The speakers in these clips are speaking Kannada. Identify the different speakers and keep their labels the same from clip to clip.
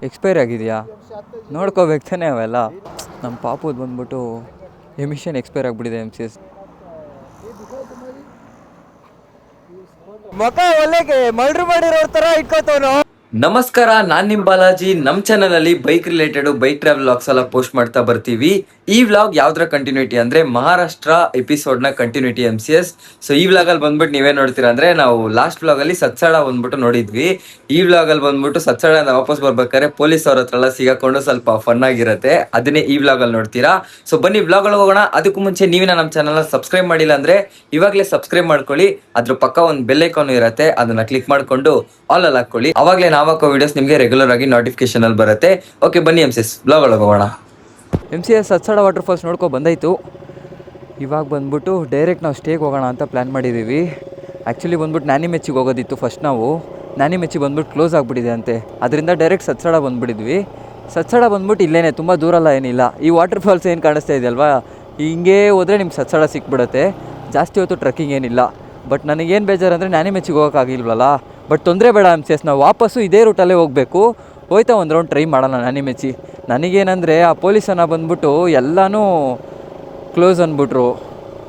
Speaker 1: ಎಕ್ಸ್ಪೈರ್ ಆಗಿದೆಯಾ? ನೋಡ್ಕೋಬೇಕು ತಾನೆ ಅವೆಲ್ಲ. ನಮ್ಮ ಪಾಪುದು ಬಂದ್ಬಿಟ್ಟು ಎಮಿಷನ್ ಎಕ್ಸ್ಪೈರ್ ಆಗಿಬಿಟ್ಟಿದೆ MCS. ಮಕ ಒಲೆಗೆ ಮರ್ಡ್ರ್ ಮಾಡಿರೋ ಥರ ಇಟ್ಕೋತವನು. ನಮಸ್ಕಾರ, ನಾನು ನಿಮ್ಮ ಬಾಲಾಜಿ. ನಮ್ಮ ಚಾನಲಲ್ಲಿ bike related bike travel vlogs ಎಲ್ಲ ಪೋಸ್ಟ್ ಮಾಡ್ತಾ ಬರ್ತೀವಿ. ಈ ವ್ಲಾಗ್ ಯಾವ್ದ್ರ ಕಂಟಿನ್ಯೂಟಿ ಅಂದ್ರೆ ಮಹಾರಾಷ್ಟ್ರ ಎಪಿಸೋಡ್ನ ಕಂಟಿನ್ಯೂಟಿ MCS. ಸೊ ಈ ವ್ಲಾಗಲ್ಲಿ ಬಂದ್ಬಿಟ್ಟು ನೀವೇ ನೋಡ್ತೀರಾ ಅಂದ್ರೆ ನಾವು ಲಾಸ್ಟ್ ವ್ಲಾಗಲ್ಲಿ ಸತ್ಸಾಡ ಬಂದ್ಬಿಟ್ಟು ನೋಡಿದ್ವಿ. ಈ ವ್ಲಾಗಲ್ಲಿ ಬಂದ್ಬಿಟ್ಟು ಸತ್ಸಾಡ ವಾಪಸ್ ಬರ್ಬೇಕಾದ್ರೆ ಪೊಲೀಸ್ ಅವ್ರ ಹತ್ರ ಎಲ್ಲ ಸಿಗಾಕೊಂಡು ಸ್ವಲ್ಪ ಫನ್ ಆಗಿರುತ್ತೆ. ಅದನ್ನೇ ಈ ವ್ಲಾಗಲ್ಲಿ ನೋಡ್ತೀರಾ. ಸೊ ಬನ್ನಿ ವ್ಲಾಗ್ ಒಳಗೆ ಹೋಗೋಣ. ಅದಕ್ಕೂ ಮುಂಚೆ ನೀವಿನ ನಮ್ಮ ಚಾನಲ್ನ ಸಬ್ಸ್ಕ್ರೈಬ್ ಮಾಡಿಲ್ಲ ಅಂದ್ರೆ ಇವಾಗಲೇ ಸಬ್ಸ್ಕ್ರೈಬ್ ಮಾಡ್ಕೊಳ್ಳಿ. ಅದ್ರ ಪಕ್ಕ ಒಂದು ಬೆಲ್ ಐಕಾನ್ ಇರುತ್ತೆ, ಅದನ್ನ ಕ್ಲಿಕ್ ಮಾಡ್ಕೊಂಡು ಆಲ್ ಅಲ್ಲಿ ಹಾಕೊಳ್ಳಿ. ಅವಾಗಲೇ ನಾವು ಹಾಕೋ ವಿಡಿಯೋಸ್ ನಿಮಗೆ ರೆಗ್ಯುಲರ್ ಆಗಿ ನೋಟಿಫಿಕೇಶನ್ ಅಲ್ಲಿ ಬರುತ್ತೆ. ಓಕೆ ಬನ್ನಿ MCS ಬ್ಲಾಗ್ ಒಳಗೆ ಹೋಗೋಣ. MCS ಸತ್ಸಾಡ ವಾಟರ್ ಫಾಲ್ಸ್ ನೋಡ್ಕೊ ಬಂದಾಯಿತು. ಇವಾಗ ಬಂದ್ಬಿಟ್ಟು ಡೈರೆಕ್ಟ್ ನಾವು ಸ್ಟೇಗೆ ಹೋಗೋಣ ಅಂತ ಪ್ಲ್ಯಾನ್ ಮಾಡಿದ್ದೀವಿ. ಆ್ಯಕ್ಚುಲಿ ಬಂದ್ಬಿಟ್ಟು ನ್ಯಾನಿಮೆಚ್ಚಿಗೆ ಹೋಗೋದಿತ್ತು ಫಸ್ಟ್. ನಾವು ನ್ಯಾನಿಮೆಚ್ಚಿ ಬಂದ್ಬಿಟ್ಟು ಕ್ಲೋಸ್ ಆಗಿಬಿಟ್ಟಿದೆ ಅಂತೆ, ಅದರಿಂದ ಡೈರೆಕ್ಟ್ ಸತ್ಸಾಡ ಬಂದುಬಿಟ್ಟಿದ್ವಿ. ಸತ್ಸಾಡ ಬಂದ್ಬಿಟ್ಟು ಇಲ್ಲೇನೆ, ತುಂಬ ದೂರಲ್ಲ ಏನಿಲ್ಲ. ಈ ವಾಟರ್ ಫಾಲ್ಸ್ ಏನು ಕಾಣಿಸ್ತಾ ಇದೆಯಲ್ವಾ, ಹಿಂಗೆ ಹೋದರೆ ನಿಮ್ಗೆ ಸತ್ಸಾಡ ಸಿಕ್ಬಿಡುತ್ತೆ. ಜಾಸ್ತಿ ಹೊತ್ತು ಟ್ರೆಕ್ಕಿಂಗ್ ಏನಿಲ್ಲ. ಬಟ್ ನನಗೇನು ಬೇಜಾರು ಅಂದರೆ ನ್ಯಾನಿಮೆಚ್ಚಿಗೆ ಹೋಗೋಕ್ಕಾಗಿಲ್ವಲ್ಲ. ಬಟ್ ತೊಂದರೆ ಬೇಡ MCS, ನಾವು ವಾಪಸ್ಸು ಇದೇ ರೂಟಲ್ಲೇ ಹೋಗಬೇಕು. ಹೋಯ್ತಾ ಒಂದು ರೌಂಡ್ ಟ್ರೈ ಮಾಡೋಣ ನ್ಯಾನಿಮೆಚ್ಚಿ. ನನಗೇನೆಂದರೆ ಆ ಪೊಲೀಸನ್ನ ಬಂದ್ಬಿಟ್ಟು ಎಲ್ಲನೂ ಕ್ಲೋಸ್ ಅಂದ್ಬಿಟ್ರು,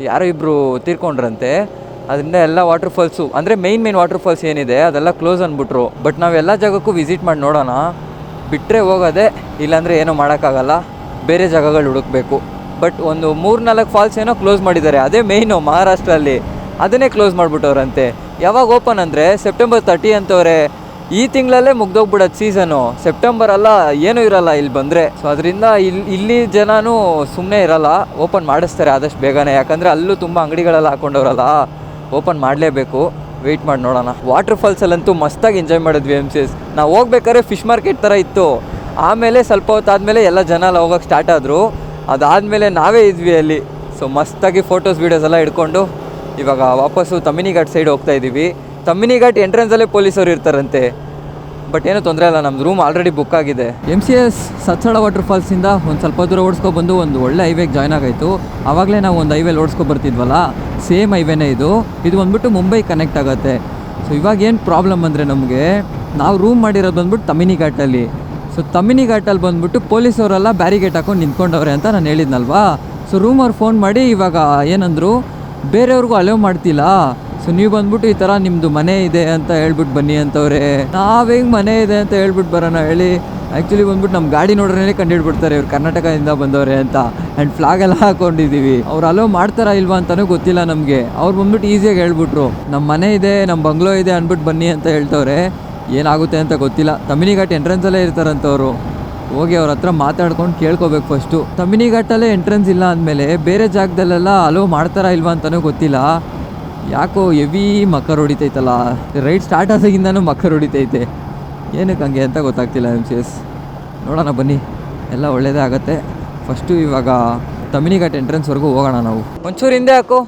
Speaker 1: ಯಾರೋ ಇಬ್ಬರು ತೀರ್ಕೊಂಡ್ರಂತೆ. ಅದರಿಂದ ಎಲ್ಲ ವಾಟರ್ ಫಾಲ್ಸು ಅಂದರೆ ಮೇನ್ ವಾಟರ್ ಫಾಲ್ಸ್ ಏನಿದೆ ಅದೆಲ್ಲ ಕ್ಲೋಸ್ ಅಂದ್ಬಿಟ್ರು. ಬಟ್ ನಾವೆಲ್ಲ ಜಾಗಕ್ಕೂ ವಿಸಿಟ್ ಮಾಡಿ ನೋಡೋಣ. ಬಿಟ್ಟರೆ ಹೋಗೋದೆ, ಇಲ್ಲಾಂದರೆ ಏನೂ ಮಾಡೋಕ್ಕಾಗಲ್ಲ, ಬೇರೆ ಜಾಗಗಳು ಹುಡುಕಬೇಕು. ಬಟ್ ಒಂದು 3-4 ಫಾಲ್ಸ್ ಏನೋ ಕ್ಲೋಸ್ ಮಾಡಿದ್ದಾರೆ, ಅದೇ ಮೇಯ್ನು ಮಹಾರಾಷ್ಟ್ರಲ್ಲಿ. ಅದನ್ನೇ ಕ್ಲೋಸ್ ಮಾಡಿಬಿಟ್ಟವ್ರಂತೆ. ಯಾವಾಗ ಓಪನ್ ಅಂದರೆ September 30 ಅಂತವ್ರೆ. ಈ ತಿಂಗಳಲ್ಲೇ ಮುಗ್ದೋಗ್ಬಿಡೋದು ಸೀಸನು. ಸೆಪ್ಟೆಂಬರ್ ಅಲ್ಲ ಏನೂ ಇರಲ್ಲ ಇಲ್ಲಿ ಬಂದರೆ. ಸೊ ಅದರಿಂದ ಇಲ್ಲಿ ಜನನೂ ಸುಮ್ಮನೆ ಇರಲ್ಲ, ಓಪನ್ ಮಾಡಿಸ್ತಾರೆ ಆದಷ್ಟು ಬೇಗನೆ. ಯಾಕಂದರೆ ಅಲ್ಲೂ ತುಂಬ ಅಂಗಡಿಗಳೆಲ್ಲ ಹಾಕ್ಕೊಂಡವ್ರಲ್ಲ, ಓಪನ್ ಮಾಡಲೇಬೇಕು. ವೆಯ್ಟ್ ಮಾಡಿ ನೋಡೋಣ. ವಾಟರ್ ಫಾಲ್ಸಲ್ಲಂತೂ ಮಸ್ತಾಗಿ ಎಂಜಾಯ್ ಮಾಡಿದ್ವಿ MCS. ನಾವು ಹೋಗ್ಬೇಕಾದ್ರೆ ಫಿಶ್ ಮಾರ್ಕೆಟ್ ಥರ ಇತ್ತು. ಆಮೇಲೆ ಸ್ವಲ್ಪ ಹೊತ್ತಾದಮೇಲೆ ಎಲ್ಲ ಜನ ಎಲ್ಲ ಹೋಗೋಕ್ಕೆ ಸ್ಟಾರ್ಟ್ ಆದರು. ಅದಾದಮೇಲೆ ನಾವೇ ಇದ್ವಿ ಅಲ್ಲಿ. ಸೊ ಮಸ್ತಾಗಿ ಫೋಟೋಸ್ ವೀಡಿಯೋಸ್ ಎಲ್ಲ ಹಿಡ್ಕೊಂಡು ಇವಾಗ ವಾಪಸ್ಸು ತಮ್ಮಿನಿ ಘಾಟ್ ಸೈಡ್ ಹೋಗ್ತಾ ಇದ್ದೀವಿ. ತಮ್ಮಿನಿ ಘಾಟ್ ಎಂಟ್ರೆನ್ಸಲ್ಲೇ ಪೊಲೀಸರು ಇರ್ತಾರಂತೆ. ಬಟ್ ಏನೂ ತೊಂದರೆ ಇಲ್ಲ, ನಮ್ಮದು ರೂಮ್ ಆಲ್ರೆಡಿ ಬುಕ್ ಆಗಿದೆ. MCS ಸತ್ಸಾಡ ವಾಟರ್ ಫಾಲ್ಸಿಂದ ಒಂದು ಸ್ವಲ್ಪ ದೂರ ಓಡಿಸ್ಕೊಬಂದು ಒಂದು ಒಳ್ಳೆ ಹೈವೇಗೆ ಜಾಯ್ನ್ ಆಗಾಯಿತು. ಆವಾಗಲೇ ನಾವು ಒಂದು ಹೈವೇಲಿ ಓಡಿಸ್ಕೊಬರ್ತಿದ್ವಲ್ಲ, ಸೇಮ್ ಹೈವೇನೇ ಇದು ಬಂದ್ಬಿಟ್ಟು ಮುಂಬೈ ಕನೆಕ್ಟ್ ಆಗುತ್ತೆ. ಸೊ ಇವಾಗ ಏನು ಪ್ರಾಬ್ಲಮ್ ಅಂದರೆ, ನಮಗೆ ನಾವು ರೂಮ್ ಮಾಡಿರೋದು ಬಂದ್ಬಿಟ್ಟು ತಮ್ಮಿನಿ ಘಾಟಲ್ಲಿ. ಸೊ ತಮ್ಮಿನಿ ಘಾಟಲ್ಲಿ ಬಂದ್ಬಿಟ್ಟು ಪೊಲೀಸವರೆಲ್ಲ ಬ್ಯಾರಿಗೇಟ್ ಹಾಕೊಂಡು ನಿಂತ್ಕೊಂಡವ್ರೆ ಅಂತ ನಾನು ಹೇಳಿದ್ನಲ್ವಾ. ಸೊ ರೂಮವ್ರು ಫೋನ್ ಮಾಡಿ ಇವಾಗ ಏನಂದರು, ಬೇರೆಯವ್ರಿಗೂ ಅಲೋ ಮಾಡ್ತಿಲ್ಲ. ಸೊ ನೀವು ಬಂದ್ಬಿಟ್ಟು ಈ ಥರ ನಿಮ್ಮದು ಮನೆ ಇದೆ ಅಂತ ಹೇಳ್ಬಿಟ್ಟು ಬನ್ನಿ ಅಂತವ್ರೆ. ನಾವು ಹೆಂಗೆ ಮನೆ ಇದೆ ಅಂತ ಹೇಳ್ಬಿಟ್ಟು ಬರೋಣ ಹೇಳಿ. ಆ್ಯಕ್ಚುಲಿ ಬಂದ್ಬಿಟ್ಟು ನಮ್ಮ ಗಾಡಿ ನೋಡ್ರೇ ಕಂಡುಹಿಡ್ಬಿಡ್ತಾರೆ ಇವ್ರು ಕರ್ನಾಟಕದಿಂದ ಬಂದವ್ರೆ ಅಂತ. ಆ್ಯಂಡ್ ಫ್ಲಾಗ್ ಎಲ್ಲ ಹಾಕ್ಕೊಂಡಿದ್ದೀವಿ. ಅವ್ರು ಅಲೋ ಮಾಡ್ತಾರಾ ಇಲ್ವಾ ಅಂತಲೂ ಗೊತ್ತಿಲ್ಲ ನಮಗೆ. ಅವ್ರು ಬಂದ್ಬಿಟ್ಟು ಈಸಿಯಾಗಿ ಹೇಳ್ಬಿಟ್ರು, ನಮ್ಮ ಮನೆ ಇದೆ, ನಮ್ಮ ಬಂಗ್ಲೋ ಇದೆ ಅಂದ್ಬಿಟ್ಟು ಬನ್ನಿ ಅಂತ ಹೇಳ್ತವ್ರೆ. ಏನಾಗುತ್ತೆ ಅಂತ ಗೊತ್ತಿಲ್ಲ. ತಮ್ಮಿನಿ ಘಾಟ್ ಎಂಟ್ರೆನ್ಸಲ್ಲೇ ಇರ್ತಾರಂತವ್ರು. ಹೋಗಿ ಅವ್ರ ಹತ್ರ ಮಾತಾಡ್ಕೊಂಡು ಕೇಳ್ಕೊಬೇಕು ಫಸ್ಟು. ತಮ್ಮಿನಿ ಘಾಟಲ್ಲೇ ಎಂಟ್ರೆನ್ಸ್ ಇಲ್ಲ ಅಂದಮೇಲೆ ಬೇರೆ ಜಾಗದಲ್ಲೆಲ್ಲ ಅಲೋ ಮಾಡ್ತಾರಾ ಇಲ್ವಾ ಅಂತಲೂ ಗೊತ್ತಿಲ್ಲ. ಯಾಕೋ ಹೆವಿ ಮಕ್ಕರ್ ಹೊಡಿತೈತಲ್ಲ, ರೈಡ್ ಸ್ಟಾರ್ಟ್ ಆದಾಗಿಂದನೂ ಮಕ್ಕರ್ ಹೊಡಿತೈತೆ. ಏನಕ್ಕೆ ಹಂಗೆ ಅಂತ ಗೊತ್ತಾಗ್ತಿಲ್ಲ MCS. ನೋಡೋಣ ಬನ್ನಿ, ಎಲ್ಲ ಒಳ್ಳೆಯದೇ ಆಗುತ್ತೆ. ಫಸ್ಟು ಇವಾಗ ತಮ್ಮಿನಿ ಘಾಟ್ ಎಂಟ್ರೆನ್ಸ್ವರೆಗೂ ಹೋಗೋಣ ನಾವು. ಒಂಚೂರು ಹಿಂದೆ ಹಾಕು.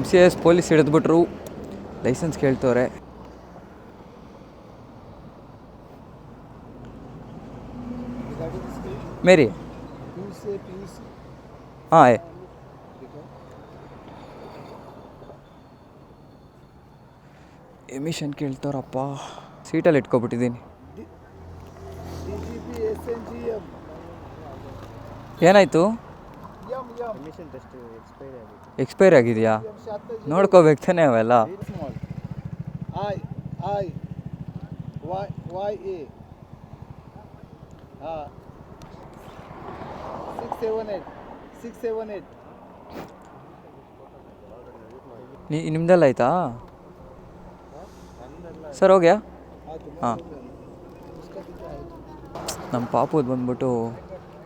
Speaker 1: MCS ಪೊಲೀಸ್ ಹಿಡಿದ್ಬಿಟ್ರು, ಲೈಸೆನ್ಸ್ ಕೇಳ್ತವ್ರೆ. ಮೇರಿ ಹಾಂ, ಎಮಿಷನ್ ಕೇಳ್ತಾರಪ್ಪ. ಸೀಟಲ್ಲಿ ಇಟ್ಕೊಬಿಟ್ಟಿದ್ದೀನಿ. ಏನಾಯಿತು? ಎಕ್ಸ್ಪೈರ್ ಆಗಿದೆಯಾ? ನೋಡ್ಕೋಬೇಕು ತಾನೆ ಅವೆಲ್ಲ. ನಿಮ್ದೆಲ್ಲ ಆಯ್ತಾ ಸರ್? ಹೋಗ್ಯಾ? ಹಾಂ, ನಮ್ಮ ಪಾಪುದು ಬಂದ್ಬಿಟ್ಟು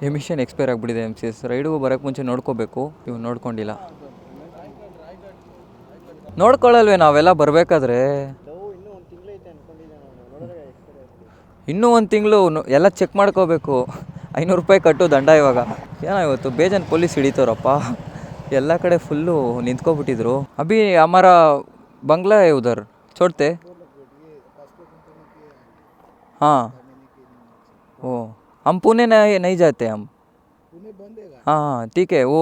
Speaker 1: ಎಮಿಷನ್ ಎಕ್ಸ್ಪೈರ್ ಆಗಿಬಿಟ್ಟಿದೆ MCS. ರೈಡಿಗೂ ಬರೋಕ್ಕೆ ಮುಂಚೆ ನೋಡ್ಕೋಬೇಕು. ಇವು ನೋಡ್ಕೊಂಡಿಲ್ಲ. ನೋಡ್ಕೊಳ್ಳಲ್ವೇ ನಾವೆಲ್ಲ ಬರಬೇಕಾದ್ರೆ? ಇನ್ನೂ ಒಂದು ತಿಂಗಳು ಎಲ್ಲ ಚೆಕ್ ಮಾಡ್ಕೋಬೇಕು. 500 ರೂಪಾಯಿ ಕಟ್ಟು ದಂಡ. ಇವಾಗ ಏನೋ ಇವತ್ತು ಬೇಜಾನ್ ಪೊಲೀಸ್ ಹಿಡಿತವ್ರಪ್ಪ. ಎಲ್ಲ ಕಡೆ ಫುಲ್ಲು ನಿಂತ್ಕೊಬಿಟ್ಟಿದ್ರು. ಅಭಿ ಹಮಾರ ಬಂಗ್ಲಾ है उधर छोड़ते? हाँ, वो हम पुणे नहीं जाते हम. हाँ हाँ ठीक है. वो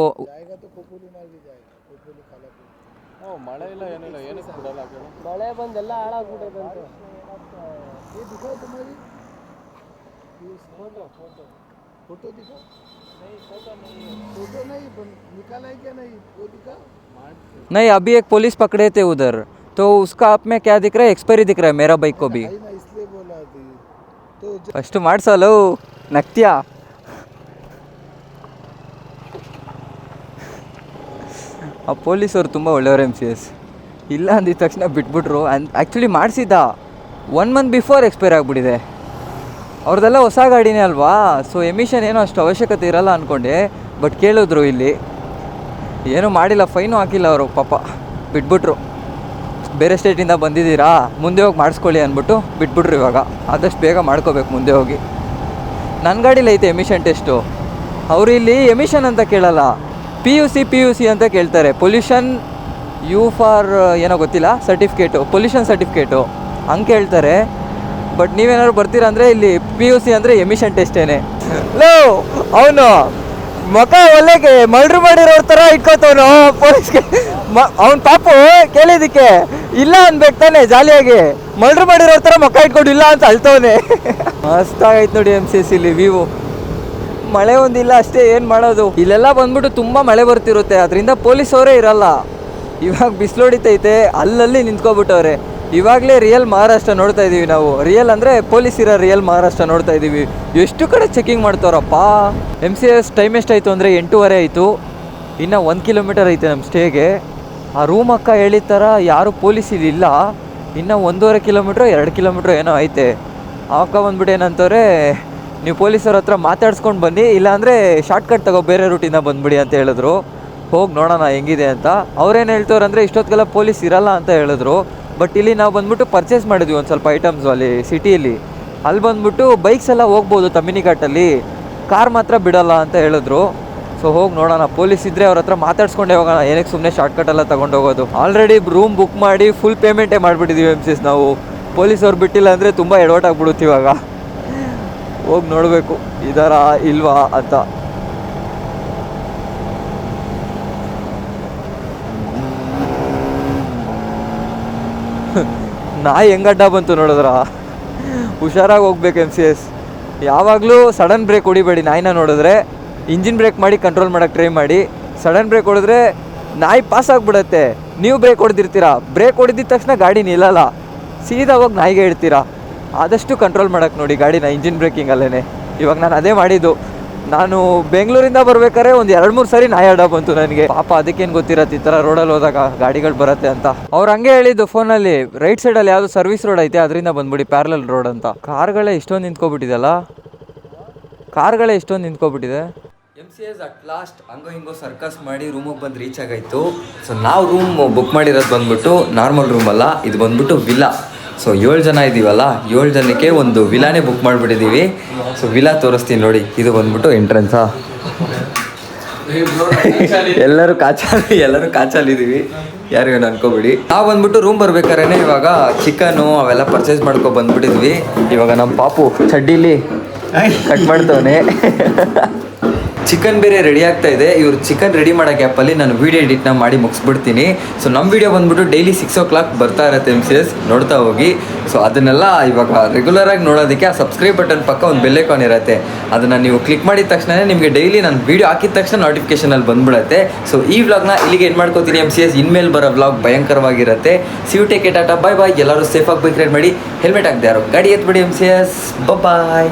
Speaker 2: ಮಳೆ ಇಲ್ಲ ಏನಿಲ್ಲ, ಏನಕ್ಕೆ ಬಿಡಲ್ಲ? ಮಳೆ ಬಂದೆಲ್ಲ ಹಾಳಾಗ್ಬಿಟ್ಟೈತೆ. ये दिखाओ तुम्हारी फोटो फोटो फोटो दिखाओ नहीं फोटो नहीं निकाला है क्या नहीं वो दिखाओ
Speaker 1: नहीं अभी एक पुलिस पकड़े थे उधर तो उसका आप में क्या दिख रहा है एक्सपायरी दिख रहा है मेरा बाइक को भी
Speaker 2: है ना इसलिए बोला थी तो
Speaker 1: ಫಸ್ಟ್ ಮಾಡ್ಸಲು ನಗ್ತೀಯಾ ಆ ಪೊಲೀಸರು ತುಂಬ ಒಳ್ಳೆಯವರು MCS ಇಲ್ಲ ಅಂದಿದ ತಕ್ಷಣ ಬಿಟ್ಬಿಟ್ರು ಆ್ಯಕ್ಚುಲಿ ಮಾಡಿಸಿದ್ದ 1 ಮಂತ್ ಬಿಫೋರ್ ಎಕ್ಸ್ಪೈರ್ ಆಗಿಬಿಟ್ಟಿದೆ ಅವ್ರದ್ದೆಲ್ಲ ಹೊಸ ಗಾಡಿನೇ ಅಲ್ವಾ ಸೊ ಎಮಿಷನ್ ಏನೋ ಅಷ್ಟು ಅವಶ್ಯಕತೆ ಇರಲ್ಲ ಅಂದ್ಕೊಂಡೆ ಬಟ್ ಕೇಳಿದ್ರು ಇಲ್ಲಿ ಏನೂ ಮಾಡಿಲ್ಲ ಫೈನು ಹಾಕಿಲ್ಲ ಅವರು ಪಾಪ ಬಿಟ್ಬಿಟ್ರು ಬೇರೆ ಸ್ಟೇಟಿಂದ ಬಂದಿದ್ದೀರಾ ಮುಂದೆ ಹೋಗಿ ಮಾಡಿಸ್ಕೊಳ್ಳಿ ಅಂದ್ಬಿಟ್ಟು ಬಿಟ್ಬಿಟ್ರು ಇವಾಗ ಆದಷ್ಟು ಬೇಗ ಮಾಡ್ಕೋಬೇಕು ಮುಂದೆ ಹೋಗಿ ನನ್ನ ಗಾಡೀಲಿ ಐತೆ ಎಮಿಷನ್ ಟೆಸ್ಟು ಅವರು ಇಲ್ಲಿ ಎಮಿಷನ್ ಅಂತ ಕೇಳಲ್ಲ ಪಿ ಯು ಸಿ ಅಂತ ಕೇಳ್ತಾರೆ ಪೊಲ್ಯೂಷನ್ ಯು ಫಾರ್ ಏನೋ ಗೊತ್ತಿಲ್ಲ ಸರ್ಟಿಫಿಕೇಟು ಪೊಲ್ಯೂಷನ್ ಸರ್ಟಿಫಿಕೇಟು ಹಂಗೆ ಕೇಳ್ತಾರೆ ಬಟ್ ನೀವೇನಾದ್ರು ಬರ್ತೀರಾ ಅಂದರೆ ಇಲ್ಲಿ PUC ಅಂದರೆ ಎಮಿಷನ್ ಟೆಸ್ಟೇನೆ ಲೋ ಅವನು ಮಕ ಒಳ್ಳೆಗೆ ಮರ್ಡ್ರ್ ಮಾಡಿರೋರ ಥರ ಇಟ್ಕೋತವನು ಪೊಲೀಸ್ಗೆ ಅವ್ನ ಪಾಪು ಕೇಳಿದ್ದಕ್ಕೆ ಇಲ್ಲ ಅನ್ಬೇಕು ತಾನೆ ಜಾಲಿಯಾಗಿ ಮರ್ಡ್ರ್ ಮಾಡಿರೋರ ಥರ ಮಕ ಇಟ್ಕೊಂಡು ಇಲ್ಲ ಅಂತ ಅಳ್ತವನೆ ಮಸ್ತಾಗೈತೆ ನೋಡಿ MCS ಇಲ್ಲಿ ವ್ಯೂ ಮಳೆ ಒಂದಿಲ್ಲ ಅಷ್ಟೇ ಏನು ಮಾಡೋದು ಇಲ್ಲೆಲ್ಲ ಬಂದ್ಬಿಟ್ಟು ತುಂಬ ಮಳೆ ಬರ್ತಿರುತ್ತೆ ಅದರಿಂದ ಪೊಲೀಸವರೇ ಇರಲ್ಲ ಇವಾಗ ಬಿಸಿಲು ಹೊಡಿತೈತೆ ಅಲ್ಲಲ್ಲಿ ನಿಂತ್ಕೊಬಿಟ್ಟವ್ರೆ ಇವಾಗಲೇ ರಿಯಲ್ ಮಹಾರಾಷ್ಟ್ರ ನೋಡ್ತಾ ಇದ್ದೀವಿ ನಾವು ರಿಯಲ್ ಅಂದರೆ ಪೊಲೀಸ್ ಇರೋ ರಿಯಲ್ ಮಹಾರಾಷ್ಟ್ರ ನೋಡ್ತಾ ಇದ್ದೀವಿ ಎಷ್ಟು ಕಡೆ ಚೆಕಿಂಗ್ ಮಾಡ್ತಾರಪ್ಪ MCS ಟೈಮ್ ಎಷ್ಟಾಯಿತು ಅಂದರೆ 8:30 ಆಯಿತು ಇನ್ನು 1 ಕಿಲೋಮೀಟರ್ ಐತೆ ನಮ್ಮ ಸ್ಟೇಗೆ ಆ ರೂಮ್ ಅಕ್ಕ ಹೇಳಿದ ಥರ ಯಾರು ಪೊಲೀಸ್ ಇಲ್ಲಿಲ್ಲ ಇನ್ನು 1.5 ಕಿಲೋಮೀಟ್ರ್ 2 ಕಿಲೋಮೀಟ್ರ್ ಏನೋ ಐತೆ ಅಕ್ಕ ಬಂದ್ಬಿಟ್ಟು ಏನಂತವ್ರೆ ನೀವು ಪೊಲೀಸರ ಹತ್ರ ಮಾತಾಡ್ಸ್ಕೊಂಡು ಬನ್ನಿ ಇಲ್ಲಾಂದರೆ ಶಾರ್ಟ್ಕಟ್ ತಗೋ ಬೇರೆ ರೂಟಿಂದ ಬಂದ್ಬಿಡಿ ಅಂತ ಹೇಳಿದ್ರು ಹೋಗಿ ನೋಡೋಣ ಹೆಂಗಿದೆ ಅಂತ ಅವ್ರೇನು ಹೇಳ್ತವ್ರು ಅಂದರೆ ಇಷ್ಟೊತ್ತಿಗೆಲ್ಲ ಪೊಲೀಸ್ ಇರಲ್ಲ ಅಂತ ಹೇಳಿದ್ರು ಬಟ್ ಇಲ್ಲಿ ನಾವು ಬಂದ್ಬಿಟ್ಟು ಪರ್ಚೇಸ್ ಮಾಡಿದ್ವಿ ಒಂದು ಸ್ವಲ್ಪ ಐಟಮ್ಸು ಅಲ್ಲಿ ಸಿಟಿಯಲ್ಲಿ ಅಲ್ಲಿ ಬಂದ್ಬಿಟ್ಟು ಬೈಕ್ಸ್ ಎಲ್ಲ ಹೋಗ್ಬೋದು ತಮ್ಮಿನಿ ಘಾಟಲ್ಲಿ ಕಾರ್ ಮಾತ್ರ ಬಿಡಲ್ಲ ಅಂತ ಹೇಳಿದ್ರು ಸೊ ಹೋಗಿ ನೋಡೋಣ ಪೊಲೀಸ್ ಇದ್ದರೆ ಅವ್ರ ಹತ್ರ ಮಾತಾಡ್ಸ್ಕೊಂಡೇ ಹೋಗೋಣ ಏನಕ್ಕೆ ಸುಮ್ಮನೆ ಶಾರ್ಟ್ಕಟೆಲ್ಲ ತೊಗೊಂಡು ಹೋಗೋದು ಆಲ್ರೆಡಿ ರೂಮ್ ಬುಕ್ ಮಾಡಿ ಫುಲ್ ಪೇಮೆಂಟೇ ಮಾಡಿಬಿಟ್ಟಿದ್ದೀವಿ MCS ನಾವು ಪೊಲೀಸವ್ರು ಬಿಟ್ಟಿಲ್ಲ ಅಂದರೆ ತುಂಬ ಎಡವಟ್ಟಾಗ್ಬಿಡುತ್ತೆ ಇವಾಗ ಹೋಗಿ ನೋಡಬೇಕು ಇದರ ಇಲ್ವಾ ಅಂತ ನಾಯಿ ಹೆಂಗಡ್ಡ ಬಂತು ನೋಡಿದ್ರ ಹುಷಾರಾಗಿ ಹೋಗ್ಬೇಕು MCS ಯಾವಾಗಲೂ ಸಡನ್ ಬ್ರೇಕ್ ಹೊಡಿಬೇಡಿ ನಾಯಿನ ನೋಡಿದ್ರೆ ಇಂಜಿನ್ ಬ್ರೇಕ್ ಮಾಡಿ ಕಂಟ್ರೋಲ್ ಮಾಡೋಕ್ಕೆ ಟ್ರೈ ಮಾಡಿ ಸಡನ್ ಬ್ರೇಕ್ ಹೊಡೆದ್ರೆ ನಾಯಿ ಪಾಸ್ ಆಗಿಬಿಡತ್ತೆ ನೀವು ಬ್ರೇಕ್ ಹೊಡೆದಿರ್ತೀರಾ ಬ್ರೇಕ್ ಹೊಡೆದಿದ ತಕ್ಷಣ ಗಾಡಿ ನಿಲ್ಲಲ್ಲ ಸೀದಾ ಹೋಗಿ ನಾಯಿಗೆ ಇಡ್ತೀರಾ ಆದಷ್ಟು ಕಂಟ್ರೋಲ್ ಮಾಡೋಕ್ಕೆ ನೋಡಿ ಗಾಡಿನ ಇಂಜಿನ್ ಬ್ರೇಕಿಂಗಲ್ಲೇ ಇವಾಗ ನಾನು ಅದೇ ಮಾಡಿದ್ದು ನಾನು ಬೆಂಗಳೂರಿಂದ ಬರ್ಬೇಕಾದ್ರೆ ಒಂದು 2-3 ಸರಿ ನಾಯಿ ಅಡ್ಡ ಬಂತು ನನಗೆ ಪಾಪ ಅದಕ್ಕೇನು ಗೊತ್ತಿರತ್ತೆ ಈ ಥರ ರೋಡಲ್ಲಿ ಹೋದಾಗ ಗಾಡಿಗಳು ಬರುತ್ತೆ ಅಂತ ಅವ್ರು ಹಂಗೆ ಹೇಳಿದ್ದು ಫೋನಲ್ಲಿ ರೈಟ್ ಸೈಡಲ್ಲಿ ಯಾವುದು ಸರ್ವಿಸ್ ರೋಡ್ ಐತೆ ಅದರಿಂದ ಬಂದ್ಬಿಡಿ ಪ್ಯಾರಲಲ್ ರೋಡ್ ಅಂತ ಕಾರ್ಗಳೇ ಇಷ್ಟೊಂದು ನಿಂತ್ಕೊಬಿಟ್ಟಿದೆಲ್ಲ MCS ಅಟ್ ಲಾಸ್ಟ್ ಹಂಗೋ ಹಿಂಗೋ ಸರ್ಕಸ್ ಮಾಡಿ ರೂಮಿಗೆ ಬಂದು ರೀಚ್ ಆಗಾಯಿತು ಸೊ ನಾವು ರೂಮ್ ಬುಕ್ ಮಾಡಿರೋದು ಬಂದ್ಬಿಟ್ಟು ನಾರ್ಮಲ್ ರೂಮ್ ಅಲ್ಲ ಇದು ಬಂದ್ಬಿಟ್ಟು ವಿಲ್ಲಾ ಸೊ 7 ಜನ ಇದ್ದೀವಲ್ಲ 7 ಜನಕ್ಕೆ ಒಂದು ವಿಲಾನೇ ಬುಕ್ ಮಾಡಿಬಿಟ್ಟಿದ್ದೀವಿ ಸೊ ವಿಲಾ ತೋರಿಸ್ತೀನಿ ನೋಡಿ ಇದು ಬಂದ್ಬಿಟ್ಟು ಎಂಟ್ರೆನ್ಸಾ ಎಲ್ಲರೂ ಕಾಚಾಲಿದ್ದೀವಿ ಯಾರು ಏನು ಅನ್ಕೋಬೇಡಿ ನಾವು ಬಂದ್ಬಿಟ್ಟು ರೂಮ್ ಬರ್ಬೇಕಾದ್ರೆ ಇವಾಗ ಚಿಕನು ಅವೆಲ್ಲ ಪರ್ಚೇಸ್ ಮಾಡ್ಕೊ ಬಂದ್ಬಿಟ್ಟಿದ್ವಿ ಇವಾಗ ನಮ್ಮ ಪಾಪು ಚಡ್ಡಿಲಿ ಕಟ್ ಮಾಡ್ತವನೆ ಚಿಕನ್ ಬೇರೆ ರೆಡಿ ಆಗ್ತಾ ಇದೆ ಇವ್ರು ಚಿಕನ್ ರೆಡಿ ಮಾಡೋ ಗ್ಯಾಪಲ್ಲಿ ನಾನು ವೀಡಿಯೋ ಎಡಿಟ್ನ ಮಾಡಿ ಮುಗಿಸ್ಬಿಡ್ತೀನಿ ಸೊ ನಮ್ಮ ವೀಡಿಯೋ ಬಂದ್ಬಿಟ್ಟು ಡೈಲಿ 6 o'clock ಬರ್ತಾ ಇರುತ್ತೆ MCS ನೋಡ್ತಾ ಹೋಗಿ ಸೊ ಅದನ್ನೆಲ್ಲ ಇವಾಗ ರೆಗ್ಯುಲರಾಗಿ ನೋಡೋದಕ್ಕೆ ಆ ಸಬ್ಸ್ಕ್ರೈಬ್ ಬಟನ್ ಪಕ್ಕ ಒಂದು ಬೆಲ್ ಐಕಾನ್ ಇರುತ್ತೆ ಅದನ್ನು ನೀವು ಕ್ಲಿಕ್ ಮಾಡಿದ ತಕ್ಷಣ ನಿಮಗೆ ಡೈಲಿ ನಾನು ವೀಡಿಯೋ ಹಾಕಿದ ತಕ್ಷಣ ನೋಟಿಫಿಕೇಶನಲ್ಲಿ ಬಂದ್ಬಿಡುತ್ತೆ ಸೊ ಈ ವ್ಲಾಗ್ನ ಇಲ್ಲಿಗೆ ಏನು ಮಾಡ್ಕೋತೀನಿ MCS ಇನ್ಮೇಲೆ ಬರೋ ವ್ಲಾಗ್ ಭಯಂಕರವಾಗಿರುತ್ತೆ ಸಿ ಯು ಟೇಕ್ ಟಾಟಾ ಬಾಯ್ ಎಲ್ಲರೂ ಸೇಫಾಗಿ ಬೈಕ್ ರೈಡ್ ಮಾಡಿ ಹೆಲ್ಮೆಟ್ ಹಾಕ್ದೆ ಯಾರು ಗಾಡಿ ಎತ್ಬಿಡಿ MCS ಬಾಯ್